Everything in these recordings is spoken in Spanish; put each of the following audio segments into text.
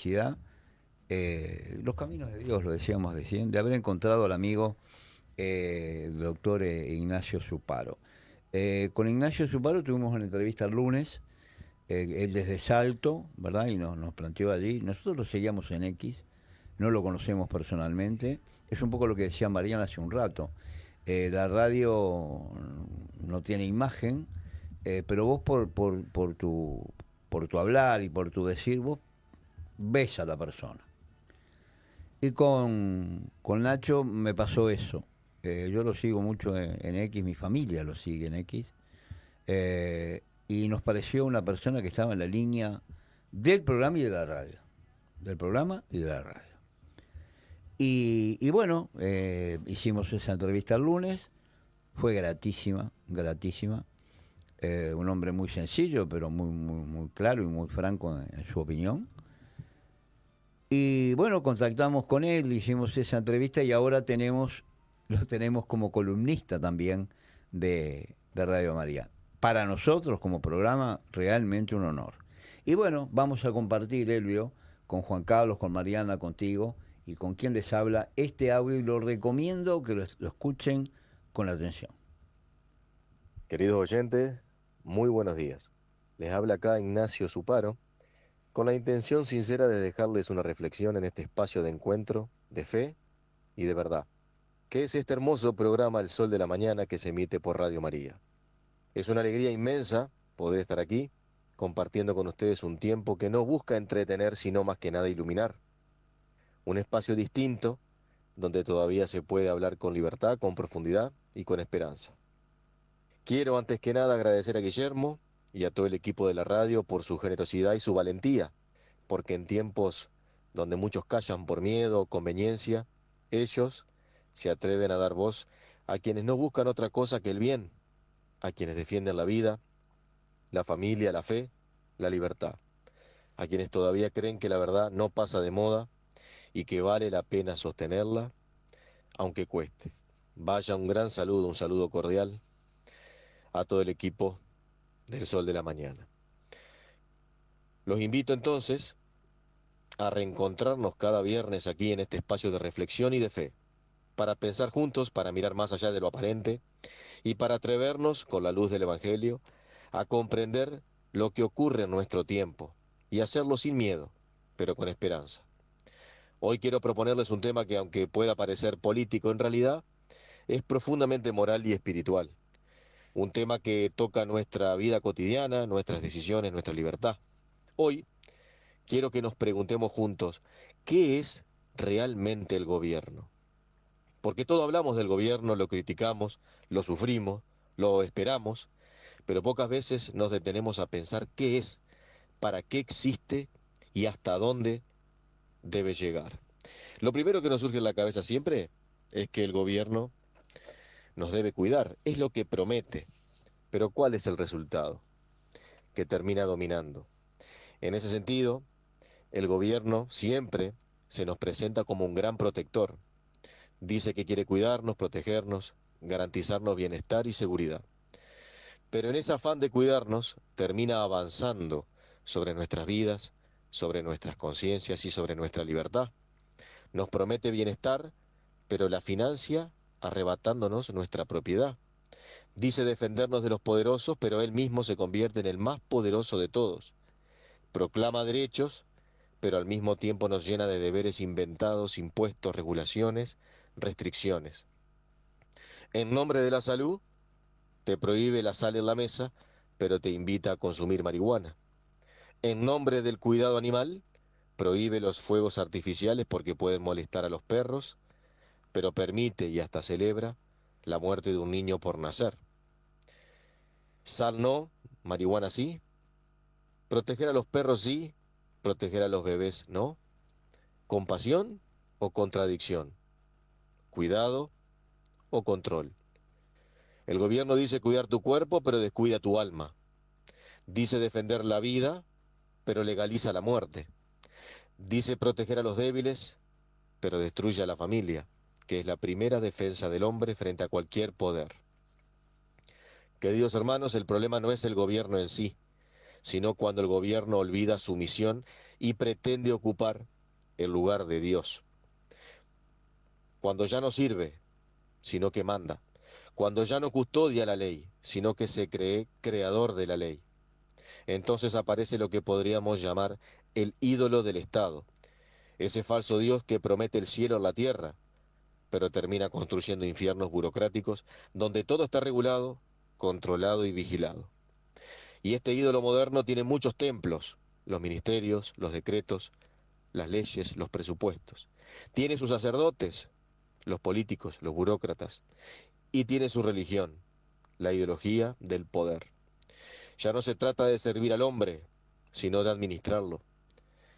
felicidad, los caminos de Dios, lo decíamos de haber encontrado al amigo doctor Ignacio Zuparo. Con Ignacio Zuparo tuvimos una entrevista el lunes, él desde Salto, ¿verdad? Y nos planteó allí. Nosotros lo seguíamos en X, no lo conocemos personalmente. Es un poco lo que decía Mariana hace un rato. La radio no tiene imagen, pero vos por tu hablar y por tu decir, vos ves a la persona. Y con Nacho me pasó eso. Yo lo sigo mucho en X, mi familia lo sigue en X. Y nos pareció una persona que estaba en la línea del programa y de la radio. Del programa y de la radio. Y bueno, hicimos esa entrevista el lunes. Fue gratísima, gratísima. Un hombre muy sencillo, pero muy claro y muy franco en su opinión. Y bueno, contactamos con él, hicimos esa entrevista y ahora lo tenemos como columnista también de Radio María. Para nosotros como programa, realmente un honor. Y bueno, vamos a compartir, Elvio, con Juan Carlos, con Mariana, contigo y con quien les habla este audio y lo recomiendo que lo escuchen con atención. Queridos oyentes, muy buenos días. Les habla acá Ignacio Zuparo, con la intención sincera de dejarles una reflexión en este espacio de encuentro, de fe y de verdad, que es este hermoso programa El Sol de la Mañana que se emite por Radio María. Es una alegría inmensa poder estar aquí, compartiendo con ustedes un tiempo que no busca entretener, sino más que nada iluminar. Un espacio distinto, donde todavía se puede hablar con libertad, con profundidad y con esperanza. Quiero antes que nada agradecer a Guillermo y a todo el equipo de la radio por su generosidad y su valentía, porque en tiempos donde muchos callan por miedo o conveniencia, ellos se atreven a dar voz a quienes no buscan otra cosa que el bien, a quienes defienden la vida, la familia, la fe, la libertad, a quienes todavía creen que la verdad no pasa de moda y que vale la pena sostenerla, aunque cueste. Vaya un gran saludo, un saludo cordial a todo el equipo del Sol de la Mañana. Los invito entonces a reencontrarnos cada viernes aquí en este espacio de reflexión y de fe, para pensar juntos, para mirar más allá de lo aparente y para atrevernos, con la luz del Evangelio, a comprender lo que ocurre en nuestro tiempo y hacerlo sin miedo, pero con esperanza. Hoy quiero proponerles un tema que, aunque pueda parecer político, en realidad es profundamente moral y espiritual. Un tema que toca nuestra vida cotidiana, nuestras decisiones, nuestra libertad. Hoy quiero que nos preguntemos juntos, ¿qué es realmente el gobierno? Porque todo hablamos del gobierno, lo criticamos, lo sufrimos, lo esperamos, pero pocas veces nos detenemos a pensar qué es, para qué existe y hasta dónde debe llegar. Lo primero que nos surge en la cabeza siempre es que el gobierno nos debe cuidar, es lo que promete, pero ¿cuál es el resultado? Que termina dominando. En ese sentido, el gobierno siempre se nos presenta como un gran protector. Dice que quiere cuidarnos, protegernos, garantizarnos bienestar y seguridad. Pero en ese afán de cuidarnos, termina avanzando sobre nuestras vidas, sobre nuestras conciencias y sobre nuestra libertad. Nos promete bienestar, pero la financia arrebatándonos nuestra propiedad. Dice defendernos de los poderosos, pero él mismo se convierte en el más poderoso de todos. Proclama derechos, pero al mismo tiempo nos llena de deberes inventados, impuestos, regulaciones, restricciones. En nombre de la salud, te prohíbe la sal en la mesa, pero te invita a consumir marihuana. En nombre del cuidado animal, prohíbe los fuegos artificiales porque pueden molestar a los perros, pero permite y hasta celebra la muerte de un niño por nacer. Sal no, marihuana sí, proteger a los perros sí, proteger a los bebés no. Compasión o contradicción, cuidado o control. El gobierno dice cuidar tu cuerpo, pero descuida tu alma. Dice defender la vida, pero legaliza la muerte. Dice proteger a los débiles, pero destruye a la familia, que es la primera defensa del hombre frente a cualquier poder. Queridos hermanos, el problema no es el gobierno en sí, sino cuando el gobierno olvida su misión y pretende ocupar el lugar de Dios. Cuando ya no sirve, sino que manda. Cuando ya no custodia la ley, sino que se cree creador de la ley. Entonces aparece lo que podríamos llamar el ídolo del Estado, ese falso Dios que promete el cielo en la tierra, pero termina construyendo infiernos burocráticos donde todo está regulado, controlado y vigilado. Y este ídolo moderno tiene muchos templos, los ministerios, los decretos, las leyes, los presupuestos. Tiene sus sacerdotes, los políticos, los burócratas, y tiene su religión, la ideología del poder. Ya no se trata de servir al hombre, sino de administrarlo,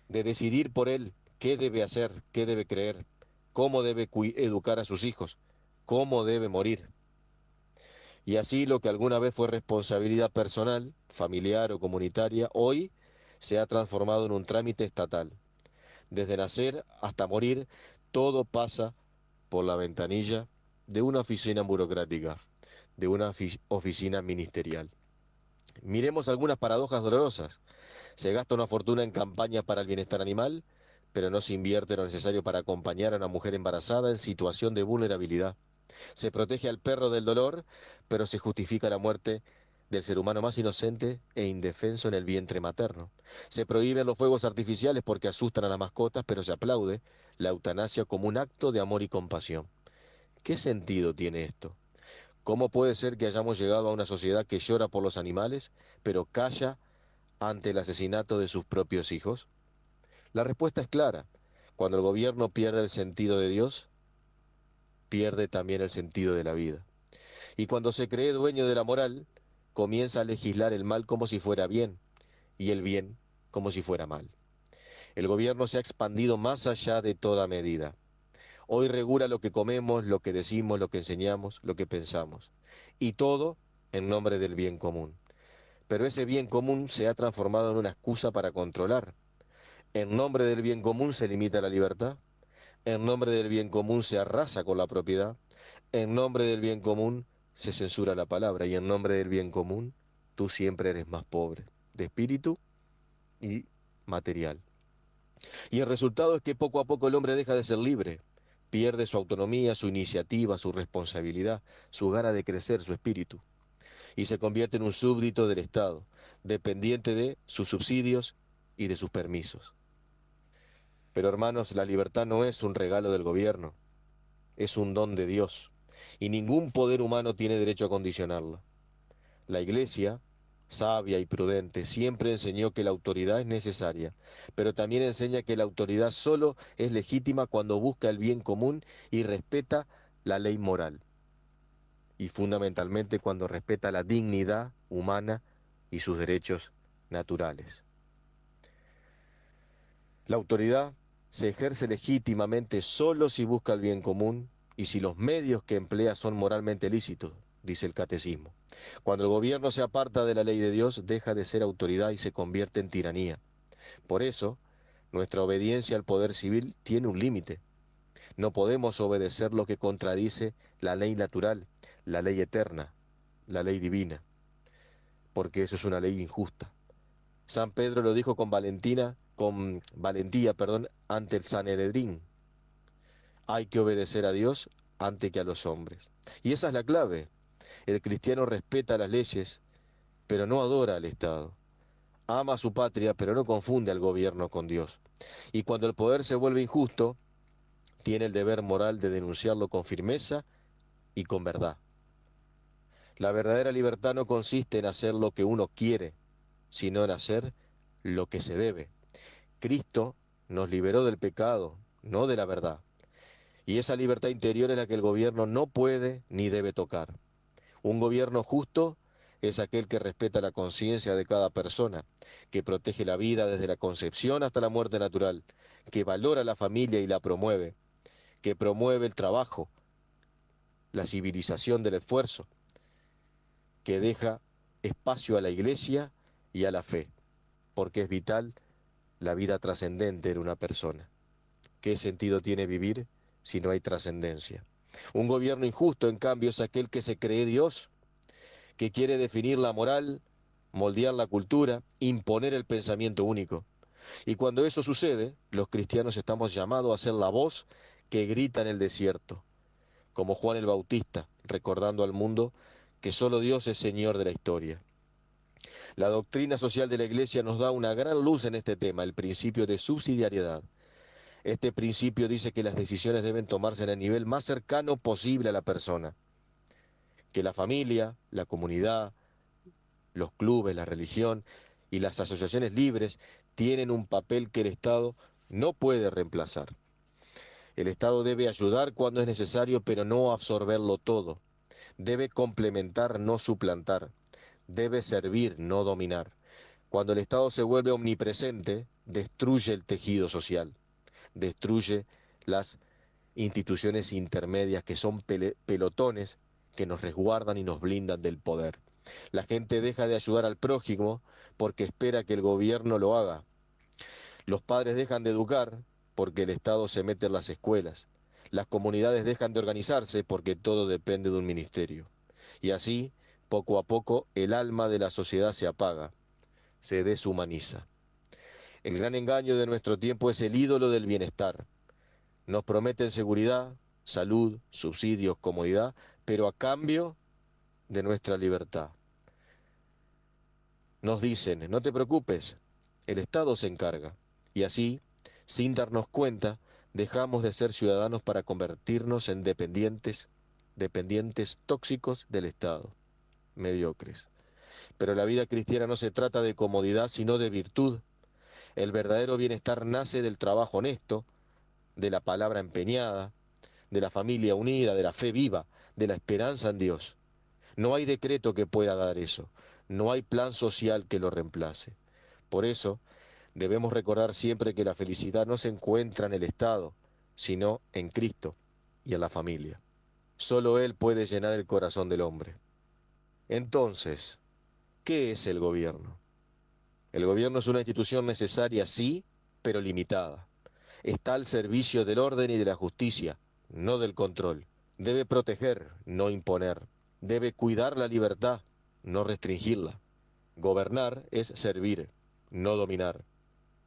de decidir por él qué debe hacer, qué debe creer, cómo debe educar a sus hijos, cómo debe morir. Y así lo que alguna vez fue responsabilidad personal, familiar o comunitaria, hoy se ha transformado en un trámite estatal. Desde nacer hasta morir, todo pasa por la ventanilla de una oficina burocrática, de una oficina ministerial. Miremos algunas paradojas dolorosas. Se gasta una fortuna en campañas para el bienestar animal, pero no se invierte lo necesario para acompañar a una mujer embarazada en situación de vulnerabilidad. Se protege al perro del dolor, pero se justifica la muerte del ser humano más inocente e indefenso en el vientre materno. Se prohíben los fuegos artificiales porque asustan a las mascotas, pero se aplaude la eutanasia como un acto de amor y compasión. ¿Qué sentido tiene esto? ¿Cómo puede ser que hayamos llegado a una sociedad que llora por los animales, pero calla ante el asesinato de sus propios hijos? La respuesta es clara. Cuando el gobierno pierde el sentido de Dios, pierde también el sentido de la vida. Y cuando se cree dueño de la moral, comienza a legislar el mal como si fuera bien y el bien como si fuera mal. El gobierno se ha expandido más allá de toda medida. Hoy regula lo que comemos, lo que decimos, lo que enseñamos, lo que pensamos. Y todo en nombre del bien común. Pero ese bien común se ha transformado en una excusa para controlar. En nombre del bien común se limita la libertad. En nombre del bien común se arrasa con la propiedad. En nombre del bien común se censura la palabra. Y en nombre del bien común tú siempre eres más pobre, de espíritu y material. Y el resultado es que poco a poco el hombre deja de ser libre, pierde su autonomía, su iniciativa, su responsabilidad, su gana de crecer, su espíritu, y se convierte en un súbdito del Estado, dependiente de sus subsidios y de sus permisos. Pero hermanos, la libertad no es un regalo del gobierno, es un don de Dios, y ningún poder humano tiene derecho a condicionarla. La Iglesia, sabia y prudente, siempre enseñó que la autoridad es necesaria, pero también enseña que la autoridad solo es legítima cuando busca el bien común y respeta la ley moral, y fundamentalmente cuando respeta la dignidad humana y sus derechos naturales. La autoridad se ejerce legítimamente solo si busca el bien común y si los medios que emplea son moralmente lícitos, dice el catecismo. Cuando el gobierno se aparta de la ley de Dios, deja de ser autoridad y se convierte en tiranía. Por eso, nuestra obediencia al poder civil tiene un límite. No podemos obedecer lo que contradice la ley natural, la ley eterna, la ley divina, porque eso es una ley injusta. San Pedro lo dijo con valentía, ante el Sanedrín. Hay que obedecer a Dios antes que a los hombres. Y esa es la clave. El cristiano respeta las leyes, pero no adora al Estado. Ama a su patria, pero no confunde al gobierno con Dios. Y cuando el poder se vuelve injusto, tiene el deber moral de denunciarlo con firmeza y con verdad. La verdadera libertad no consiste en hacer lo que uno quiere, sino en hacer lo que se debe. Cristo nos liberó del pecado, no de la verdad. Y esa libertad interior es la que el gobierno no puede ni debe tocar. Un gobierno justo es aquel que respeta la conciencia de cada persona, que protege la vida desde la concepción hasta la muerte natural, que valora la familia y la promueve, que promueve el trabajo, la civilización del esfuerzo, que deja espacio a la iglesia y a la fe, porque es vital la vida trascendente de una persona. ¿Qué sentido tiene vivir si no hay trascendencia? Un gobierno injusto, en cambio, es aquel que se cree Dios, que quiere definir la moral, moldear la cultura, imponer el pensamiento único. Y cuando eso sucede, los cristianos estamos llamados a ser la voz que grita en el desierto, como Juan el Bautista, recordando al mundo que solo Dios es Señor de la historia. La doctrina social de la Iglesia nos da una gran luz en este tema, el principio de subsidiariedad. Este principio dice que las decisiones deben tomarse en el nivel más cercano posible a la persona, que la familia, la comunidad, los clubes, la religión y las asociaciones libres tienen un papel que el Estado no puede reemplazar. El Estado debe ayudar cuando es necesario, pero no absorberlo todo. Debe complementar, no suplantar. Debe servir, no dominar. Cuando el Estado se vuelve omnipresente, destruye el tejido social, destruye las instituciones intermedias que son pelotones que nos resguardan y nos blindan del poder. La gente deja de ayudar al prójimo porque espera que el gobierno lo haga. Los padres dejan de educar porque el Estado se mete en las escuelas. Las comunidades dejan de organizarse porque todo depende de un ministerio. Y así, poco a poco, el alma de la sociedad se apaga, se deshumaniza. El gran engaño de nuestro tiempo es el ídolo del bienestar. Nos prometen seguridad, salud, subsidios, comodidad, pero a cambio de nuestra libertad. Nos dicen, no te preocupes, el Estado se encarga. Y así, sin darnos cuenta, dejamos de ser ciudadanos para convertirnos en dependientes tóxicos del Estado, mediocres. Pero la vida cristiana no se trata de comodidad, sino de virtud. El verdadero bienestar nace del trabajo honesto, de la palabra empeñada, de la familia unida, de la fe viva, de la esperanza en Dios. No hay decreto que pueda dar eso, no hay plan social que lo reemplace. Por eso, debemos recordar siempre que la felicidad no se encuentra en el Estado, sino en Cristo y en la familia. Solo Él puede llenar el corazón del hombre. Entonces, ¿qué es el gobierno? El gobierno es una institución necesaria, sí, pero limitada. Está al servicio del orden y de la justicia, no del control. Debe proteger, no imponer. Debe cuidar la libertad, no restringirla. Gobernar es servir, no dominar.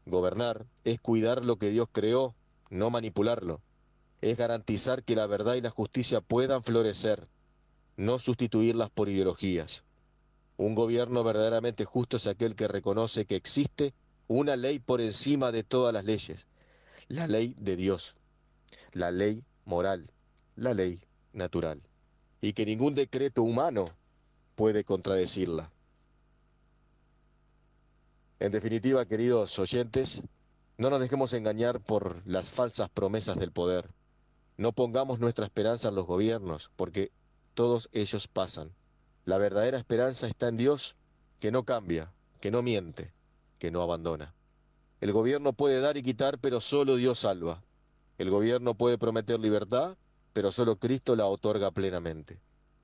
Gobernar es cuidar lo que Dios creó, no manipularlo. Es garantizar que la verdad y la justicia puedan florecer, no sustituirlas por ideologías. Un gobierno verdaderamente justo es aquel que reconoce que existe una ley por encima de todas las leyes, la ley de Dios, la ley moral, la ley natural, y que ningún decreto humano puede contradecirla. En definitiva, queridos oyentes, no nos dejemos engañar por las falsas promesas del poder. No pongamos nuestra esperanza en los gobiernos, porque todos ellos pasan. La verdadera esperanza está en Dios, que no cambia, que no miente, que no abandona. El gobierno puede dar y quitar, pero solo Dios salva. El gobierno puede prometer libertad, pero solo Cristo la otorga plenamente.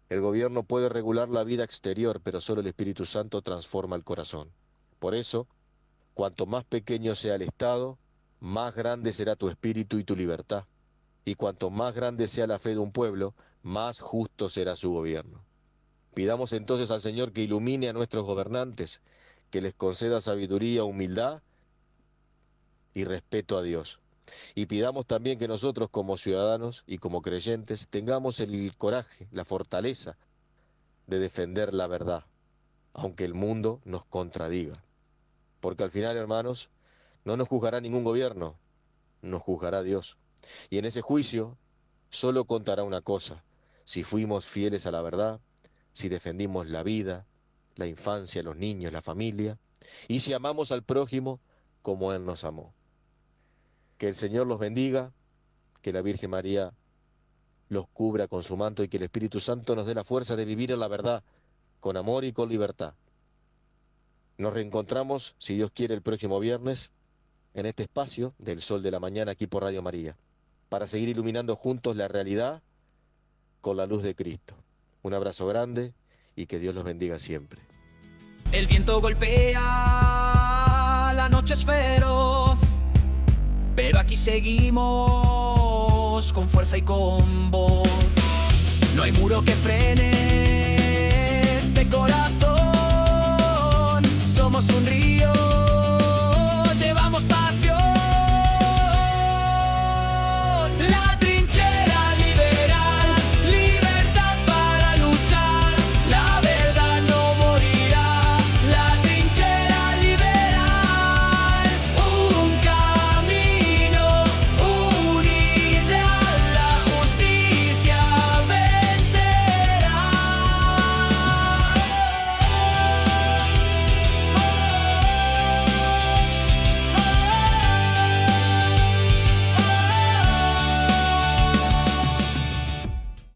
El gobierno puede regular la vida exterior, pero solo el Espíritu Santo transforma el corazón. Por eso, cuanto más pequeño sea el Estado, más grande será tu espíritu y tu libertad. Y cuanto más grande sea la fe de un pueblo, más justo será su gobierno. Pidamos entonces al Señor que ilumine a nuestros gobernantes, que les conceda sabiduría, humildad y respeto a Dios. Y pidamos también que nosotros como ciudadanos y como creyentes tengamos el coraje, la fortaleza de defender la verdad, aunque el mundo nos contradiga. Porque al final, hermanos, no nos juzgará ningún gobierno, nos juzgará Dios. Y en ese juicio solo contará una cosa: si fuimos fieles a la verdad, si defendimos la vida, la infancia, los niños, la familia, y si amamos al prójimo como Él nos amó. Que el Señor los bendiga, que la Virgen María los cubra con su manto y que el Espíritu Santo nos dé la fuerza de vivir en la verdad, con amor y con libertad. Nos reencontramos, si Dios quiere, el próximo viernes, en este espacio del Sol de la Mañana aquí por Radio María, para seguir iluminando juntos la realidad con la luz de Cristo. Un abrazo grande y que Dios los bendiga siempre. El viento golpea, la noche es feroz, pero aquí seguimos con fuerza y con voz. No hay muro que frene este corazón, somos un río